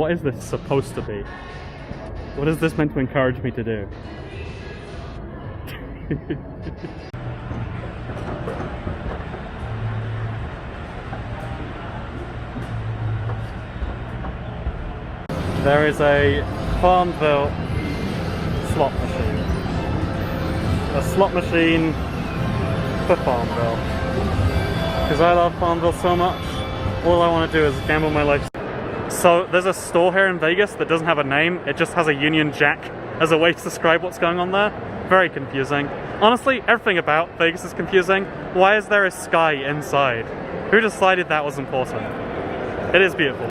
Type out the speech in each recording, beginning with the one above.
What is this supposed to be? What is this meant to encourage me to do? There is a Farmville slot machine. A slot machine for Farmville. Because I love Farmville so much, all I want to do is gamble my life. So there's a store here in Vegas that doesn't have a name, it just has a Union Jack as a way to describe what's going on there. Very confusing. Honestly, everything about Vegas is confusing. Why is there a sky inside? Who decided that was important? It is beautiful.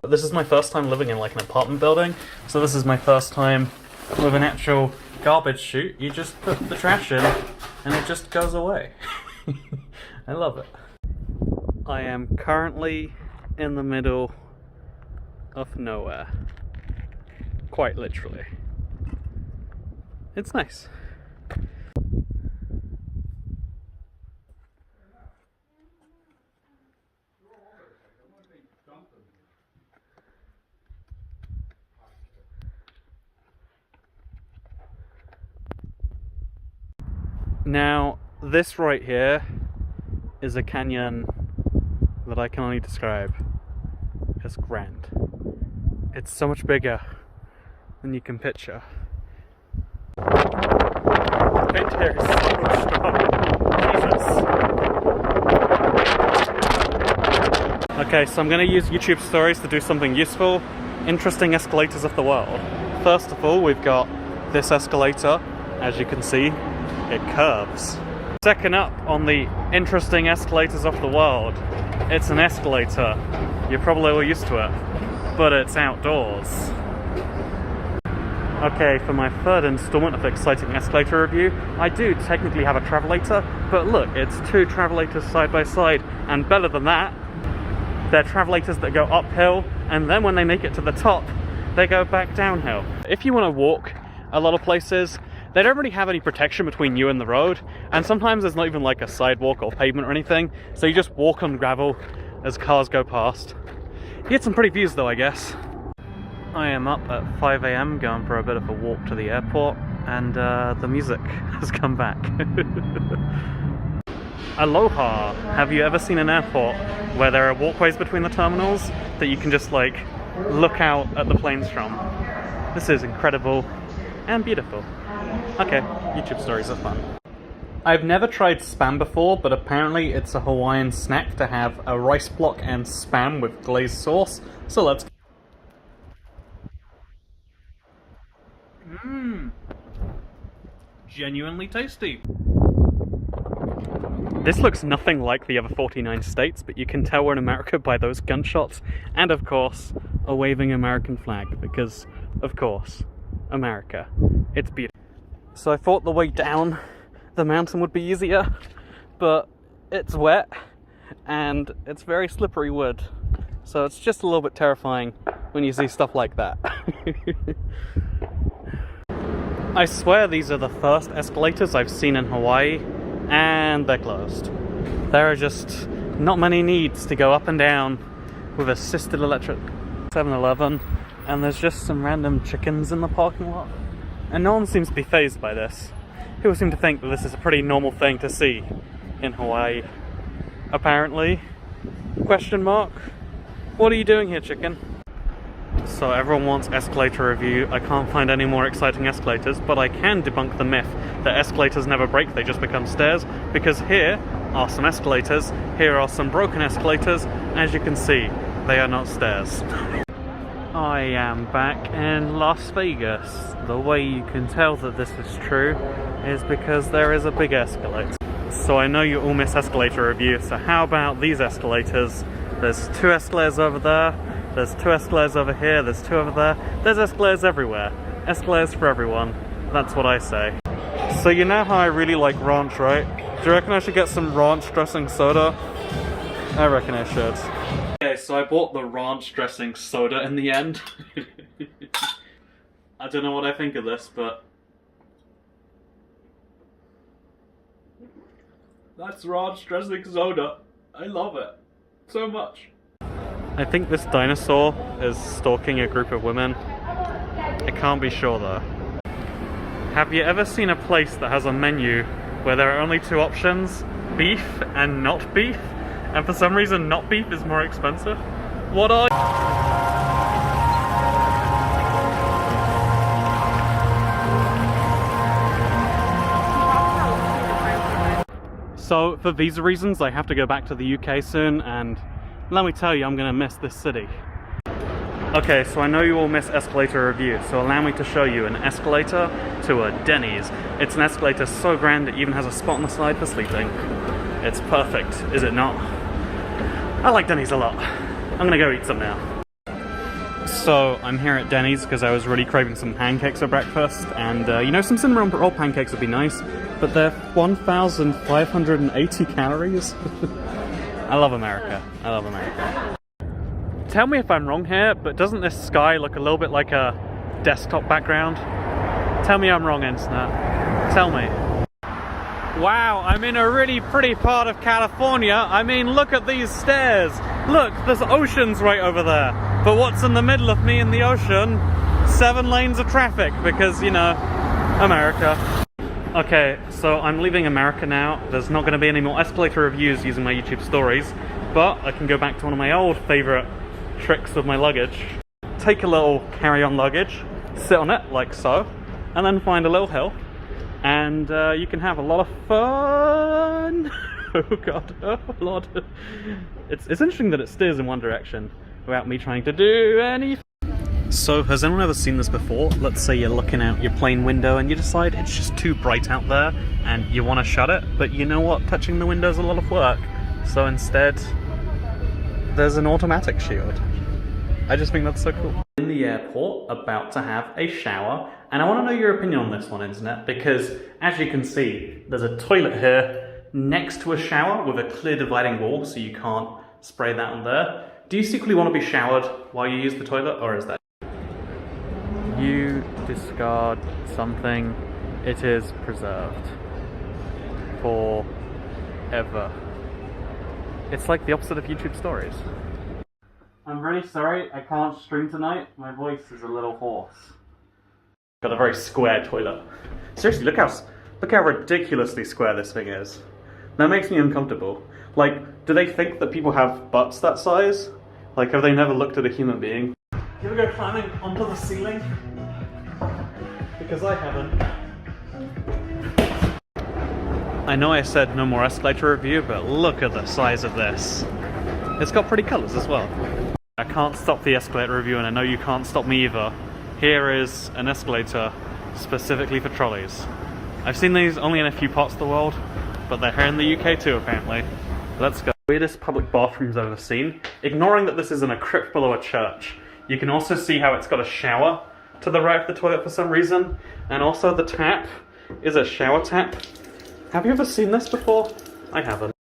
This is my first time living in like an apartment building, so this is my first time with an actual garbage chute. You just put the trash in and it just goes away. I love it. I am currently in the middle of nowhere. Quite literally. It's nice. Now, this right here is a canyon that I can only describe as grand. It's so much bigger than you can picture. The wind here is so strong. Jesus. Okay, so I'm going to use YouTube stories to do something useful. Interesting escalators of the world. First of all, we've got this escalator, as you can see. It curves. Second up on the interesting escalators of the world, it's an escalator. You're probably all used to it, but it's outdoors. Okay, for my third installment of exciting escalator review, I do technically have a travelator, but look, it's two travelators side by side, and better than that, they're travelators that go uphill, and then when they make it to the top, they go back downhill. If you want to walk a lot of places, they don't really have any protection between you and the road, and sometimes there's not even like a sidewalk or pavement or anything, so you just walk on gravel as cars go past. You get some pretty views though, I guess. I am up at 5 AM going for a bit of a walk to the airport, and the music has come back. Aloha! Have you ever seen an airport where there are walkways between the terminals that you can just like look out at the planes from? This is incredible and beautiful. Okay, YouTube stories are fun. I've never tried Spam before, but apparently it's a Hawaiian snack to have a rice block and Spam with glazed sauce, so let's... Genuinely tasty. This looks nothing like the other 49 states, but you can tell we're in America by those gunshots, and of course, a waving American flag, because, of course, America. It's beautiful. So I thought the way down the mountain would be easier, but it's wet and it's very slippery wood, so it's just a little bit terrifying when you see stuff like that. I swear these are the first escalators I've seen in Hawaii, and they're closed. There are just not many needs to go up and down with assisted electric 7-Eleven, and there's just some random chickens in the parking lot. And no one seems to be fazed by this. People seem to think that this is a pretty normal thing to see in Hawaii. Apparently. Question mark? What are you doing here, chicken? So everyone wants escalator review. I can't find any more exciting escalators, but I can debunk the myth that escalators never break, they just become stairs, because here are some escalators, here are some broken escalators. As you can see, they are not stairs. I am back in Las Vegas. The way you can tell that this is true is because there is a big escalator. So I know you all miss escalator review, so how about these escalators? There's two escalators over there, there's two escalators over here, there's two over there. There's escalators everywhere. Escalators for everyone. That's what I say. So you know how I really like ranch, right? Do you reckon I should get some ranch dressing soda? I reckon I should. Okay, so I bought the ranch dressing soda in the end. I don't know what I think of this, but that's ranch dressing soda. I love it so much. I think this dinosaur is stalking a group of women. I can't be sure though. Have you ever seen a place that has a menu where there are only two options? Beef and not beef? And for some reason not beef is more expensive? What are So for visa reasons I have to go back to the UK soon, and let me tell you, I'm gonna miss this city. Okay, so I know you all miss Escalator review, so allow me to show you an escalator to a Denny's. It's an escalator so grand it even has a spot on the side for sleeping. It's perfect, is it not? I like Denny's a lot. I'm gonna go eat some now. So I'm here at Denny's because I was really craving some pancakes for breakfast, and you know, some cinnamon roll pancakes would be nice, but they're 1,580 calories. I love America. I love America. Tell me if I'm wrong here, but doesn't this sky look a little bit like a desktop background? Tell me I'm wrong, internet. Tell me. Wow, I'm in a really pretty part of California. I mean, look at these stairs. Look, there's oceans right over there. But what's in the middle of me and the ocean? 7 lanes of traffic, because, you know, America. Okay, so I'm leaving America now. There's not going to be any more escalator reviews using my YouTube stories, but I can go back to one of my old favourite tricks with my luggage. Take a little carry-on luggage, sit on it like so, and then find a little hill, and you can have a lot of fun. Oh god, oh lord. It's interesting that it steers in one direction without me trying to do anything. So, has anyone ever seen this before? Let's say you're looking out your plane window and you decide it's just too bright out there and you want to shut it, but you know what? Touching the window is a lot of work. So instead, there's an automatic shield. I just think that's so cool. In the airport, about to have a shower, and I want to know your opinion on this one, internet, because as you can see, there's a toilet here next to a shower with a clear dividing wall, so you can't spray that on there. Do you secretly want to be showered while you use the toilet, or is that? You discard something, it is preserved forever. It's like the opposite of YouTube stories. I'm really sorry, I can't stream tonight. My voice is a little hoarse. Got a very square toilet. Seriously, look how ridiculously square this thing is. That makes me uncomfortable. Like, do they think that people have butts that size? Like, have they never looked at a human being? You ever go climbing onto the ceiling? Because I haven't. I know I said no more escalator review, but look at the size of this. It's got pretty colours as well. I can't stop the escalator review, and I know you can't stop me either. Here is an escalator specifically for trolleys. I've seen these only in a few parts of the world, but they're here in the UK too, apparently. Let's go. Weirdest public bathrooms I've ever seen. Ignoring that this is in a crypt below a church, you can also see how it's got a shower to the right of the toilet for some reason, and also the tap is a shower tap. Have you ever seen this before? I haven't.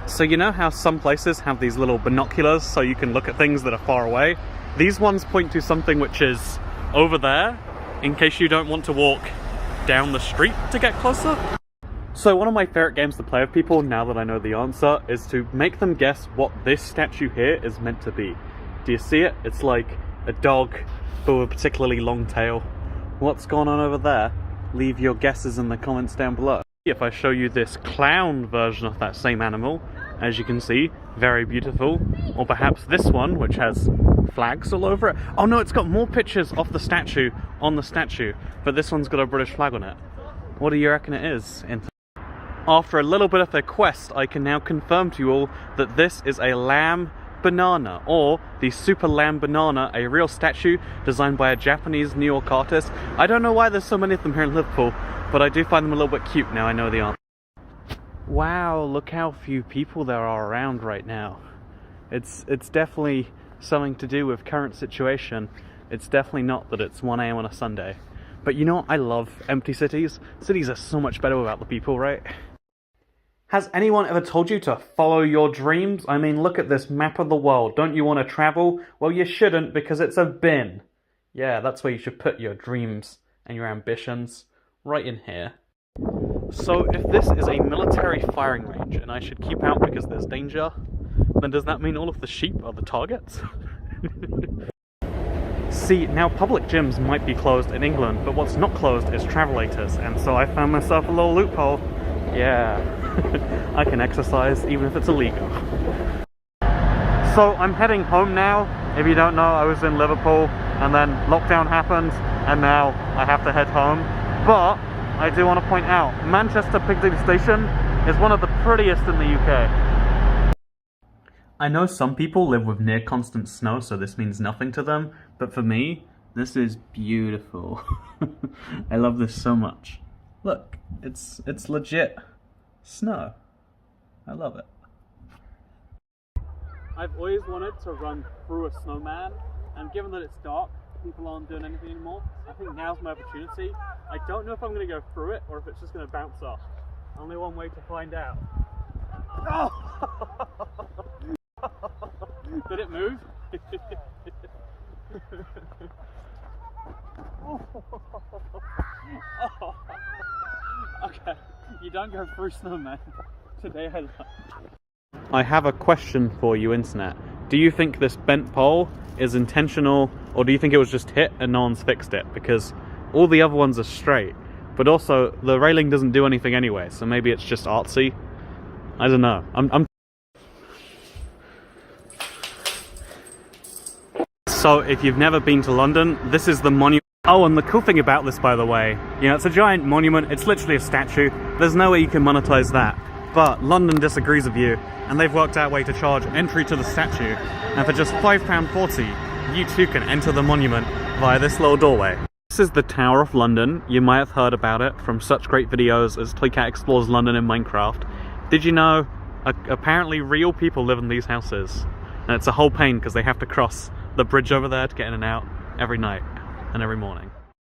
So you know how some places have these little binoculars so you can look at things that are far away? These ones point to something which is over there, in case you don't want to walk down the street to get closer. So one of my favourite games to play with people, now that I know the answer, is to make them guess what this statue here is meant to be. Do you see it? It's like a dog, but with a particularly long tail. What's going on over there? Leave your guesses in the comments down below. If I show you this clown version of that same animal, as you can see, very beautiful. Or perhaps this one, which has flags all over it. Oh no, it's got more pictures of the statue on the statue, but this one's got a British flag on it. What do you reckon it is? After a little bit of a quest, I can now confirm to you all that this is a lamb banana, or the Super Lamb Banana, a real statue designed by a Japanese New York artist. I don't know why there's so many of them here in Liverpool, but I do find them a little bit cute now I know the answer. Wow, look how few people there are around right now. It's definitely something to do with current situation, it's definitely not that it's 1 AM on a Sunday. But you know what? I love empty cities. Cities are so much better without the people, right? Has anyone ever told you to follow your dreams? I mean, look at this map of the world. Don't you want to travel? Well, you shouldn't, because it's a bin. Yeah, that's where you should put your dreams and your ambitions. Right in here. So, if this is a military firing range and I should keep out because there's danger, then does that mean all of the sheep are the targets? See, now public gyms might be closed in England, but what's not closed is travelators, and so I found myself a little loophole. Yeah, I can exercise even if it's illegal. So I'm heading home now. If you don't know, I was in Liverpool and then lockdown happened and now I have to head home. But I do want to point out, Manchester Piccadilly Station is one of the prettiest in the UK. I know some people live with near constant snow, so this means nothing to them, but for me, this is beautiful. I love this so much. Look, it's legit snow. I love it. I've always wanted to run through a snowman, and given that it's dark, people aren't doing anything anymore, I think now's my opportunity. I don't know if I'm going to go through it or if it's just going to bounce off. Only one way to find out. Oh! Did it move? Oh. Okay, you don't go through snowman. Today I learned. I have a question for you, internet. Do you think this bent pole is intentional, or do you think it was just hit and no one's fixed it? Because all the other ones are straight, but also the railing doesn't do anything anyway, so maybe it's just artsy. I don't know. So if you've never been to London, this is the monument. Oh, and the cool thing about this, by the way, you know, it's a giant monument, it's literally a statue. There's no way you can monetize that. But London disagrees with you, and they've worked out a way to charge entry to the statue. And for just £5.40, you too can enter the monument via this little doorway. This is the Tower of London. You might have heard about it from such great videos as Toycat explores London in Minecraft. Did you know, apparently real people live in these houses. And it's a whole pain because they have to cross the bridge over there to get in and out every night and every morning.